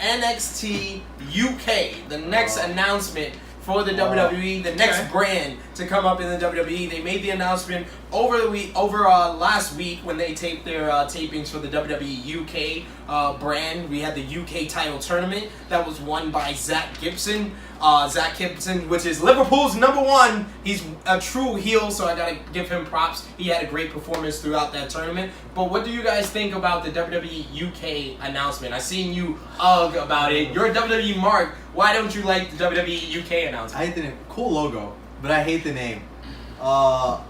NXT UK, the next announcement for the WWE, the next brand to come up in the WWE. They made the announcement over last week when they taped their tapings for the WWE UK brand. We had the UK title tournament that was won by Zach Gibson. Zach Gibson, which is Liverpool's #1. He's a true heel, so I gotta give him props. He had a great performance throughout that tournament. But what do you guys think about the WWE UK announcement? I seen you about it. You're a WWE Marc. Why don't you like the WWE UK announcement? I hate the name. Cool logo, but I hate the name. I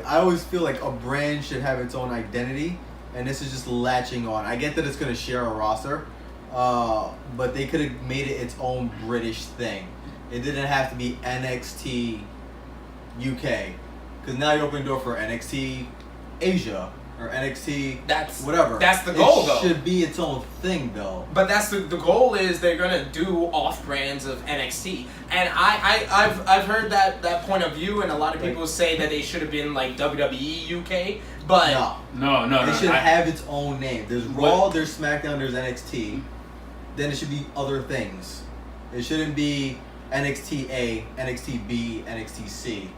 always feel like a brand should have its own identity, and this is just latching on. I get that it's gonna share a roster, but they could have made it its own British thing. It didn't have to be NXT UK, because now you open the door for NXT Asia or NXT. Whatever. That's the goal, though. It should be its own thing, though. But that's the goal is they're gonna do off brands of NXT, and I've heard that point of view, and a lot of people say that they should have been like WWE UK, but no. They should have its own name. There's Raw, there's SmackDown, there's NXT. Then it should be other things. It shouldn't be NXT A, NXT B, NXT C.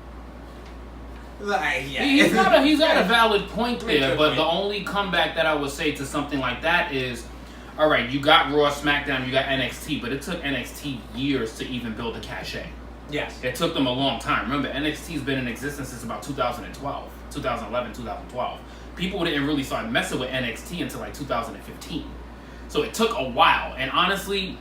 He's got a valid point there, but the only comeback that I would say to something like that is, all right, you got Raw, SmackDown, you got NXT, but it took NXT years to even build a cachet. Yes. It took them a long time. Remember, NXT's been in existence since about 2011, 2012. People didn't really start messing with NXT until like 2015. So it took a while, and honestly,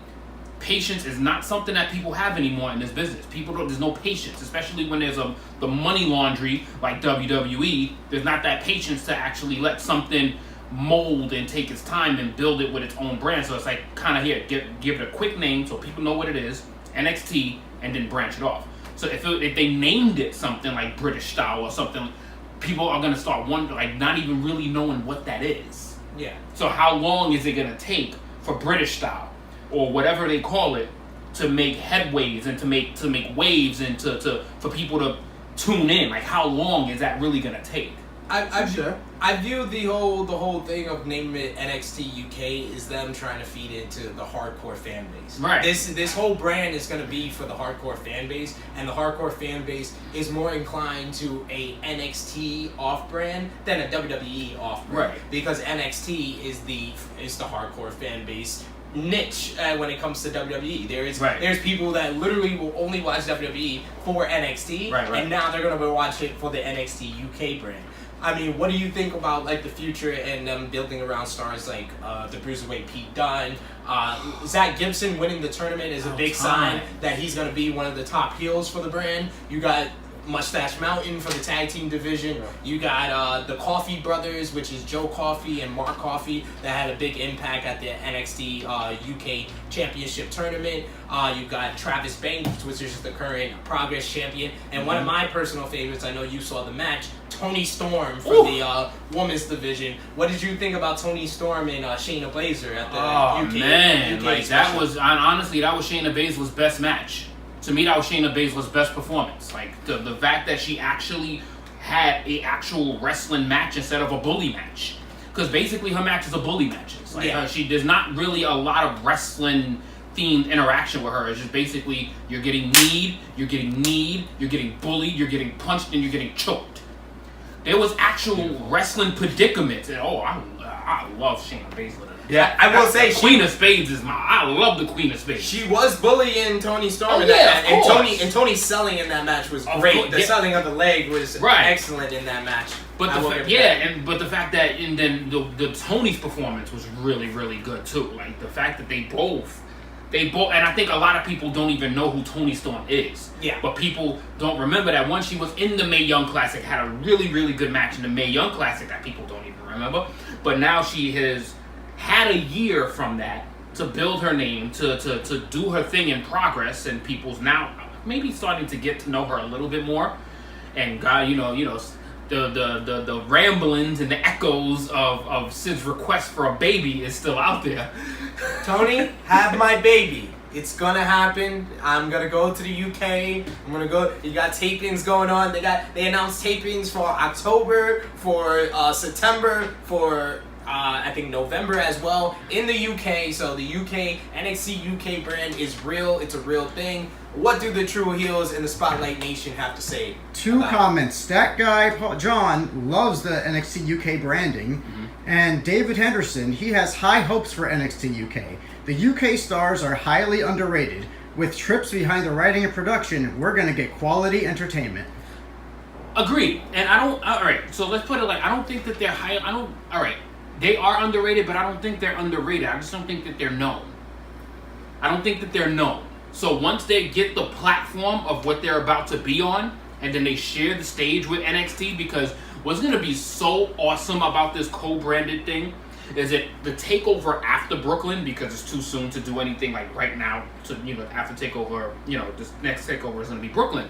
patience is not something that people have anymore in this business. There's no patience, especially when there's the money laundry like WWE. There's not that patience to actually let something mold and take its time and build it with its own brand. So it's like kind of here, give it a quick name so people know what it is, NXT, and then branch it off. So if they named it something like British Style or something, people are gonna start wondering, like not even really knowing what that is. Yeah. So how long is it gonna take for British Style or whatever they call it to make headways and to make waves and for people to tune in? Like how long is that really gonna take? I view the whole thing of naming it NXT UK is them trying to feed into the hardcore fan base. Right. This whole brand is going to be for the hardcore fan base, and the hardcore fan base is more inclined to a NXT off brand than a WWE off brand. Right. Because NXT is the hardcore fan base niche when it comes to WWE. There's people that literally will only watch WWE for NXT, and now they're going to watch it for the NXT UK brand. I mean, what do you think about like the future and them building around stars like the Bruiserweight Pete Dunne? Zach Gibson winning the tournament is a big sign that he's going to be one of the top heels for the brand. You got Mustache Mountain for the tag team division. You got the Coffey brothers, which is Joe Coffey and Mark Coffey, that had a big impact at the NXT UK Championship tournament. You got Travis Banks, which is the current Progress champion, and one of my personal favorites, I know you saw the match, Toni Storm for the women's division. What did you think about Toni Storm and Shayna Baszler at the UK? Like that was honestly that was Shayna Baszler's best match. To me, that was Shayna Baszler's best performance. Like the fact that she actually had a actual wrestling match instead of a bully match, because basically her matches are bully matches. Like there's not really a lot of wrestling themed interaction with her. It's just basically you're getting kneed, you're getting bullied, you're getting punched, and you're getting choked. There was actual wrestling predicaments, and I love Shayna Baszler. Yeah, I will say Queen of Spades is I love the Queen of Spades. She was bullying Toni Storm in that match, and Tony's selling in that match was great. The selling of the leg was excellent in that match. But the fact that and then the Tony's performance was really, really good too. Like the fact that they both, and I think a lot of people don't even know who Toni Storm is. Yeah. But people don't remember that once she was in the Mae Young Classic, had a really, really good match in the Mae Young Classic that people don't even remember. But now she has had a year from that to build her name, to do her thing in Progress, and people's now maybe starting to get to know her a little bit more. And God, the ramblings and the echoes of Sid's request for a baby is still out there. Tony, have my baby. It's gonna happen. I'm gonna go to the UK. I'm gonna go. You got tapings going on. They announced tapings for October, for September, for I think November as well in the UK. So the NXT UK brand is real. It's a real thing. What do the True Heels and the Spotlight Nation have to say? Two comments. That guy, John, loves the NXT UK branding. And David Henderson, he has high hopes for NXT UK. The UK stars are highly underrated. With trips behind the writing and production, we're going to get quality entertainment. Agreed. And I don't... All right, so let's put it like, I don't think that they're high... All right, they are underrated, but I don't think they're underrated. I just don't think that they're known. I don't think that they're known. So once they get the platform of what they're about to be on, and then they share the stage with NXT, because what's going to be so awesome about this co-branded thing is that the takeover after Brooklyn, because it's too soon to do anything like right now, to after takeover, this next takeover is going to be Brooklyn.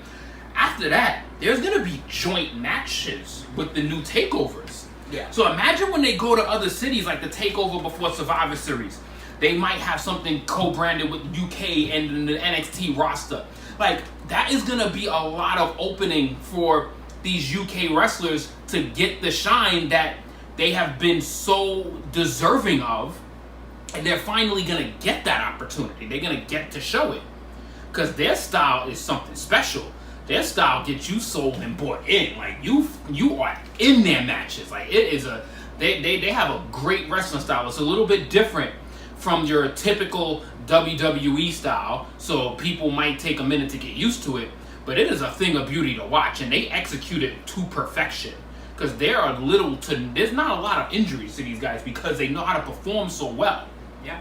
After that, there's going to be joint matches with the new takeovers. Yeah. So imagine when they go to other cities, like the takeover before Survivor Series. They might have something co-branded with UK and the NXT roster. Like, that is going to be a lot of opening for these UK wrestlers to get the shine that they have been so deserving of. And they're finally going to get that opportunity. They're going to get to show it. Because their style is something special. Their style gets you sold and bought in. Like, you are in their matches. Like, it is they have a great wrestling style. It's a little bit different from your typical WWE style, so people might take a minute to get used to it, but it is a thing of beauty to watch, and they execute it to perfection. Because there's not a lot of injuries to these guys because they know how to perform so well. Yeah.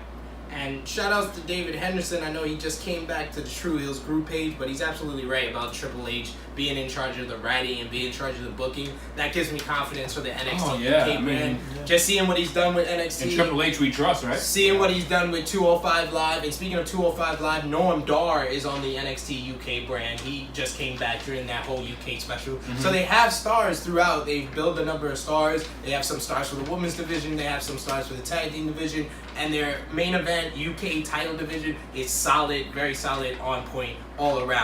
And shout outs to David Henderson. I know he just came back to the True Heels group page, but he's absolutely right about Triple H being in charge of the writing and being in charge of the booking. That gives me confidence for the NXT UK brand. Just seeing what he's done with NXT. And Triple H we trust, right? Seeing what he's done with 205 Live. And speaking of 205 Live, Noam Dar is on the NXT UK brand. He just came back during that whole UK special. So they have stars throughout. They've built a number of stars. They have some stars for the women's division. They have some stars for the tag team division. And their main event, UK title division, is solid, very solid, on point, all around.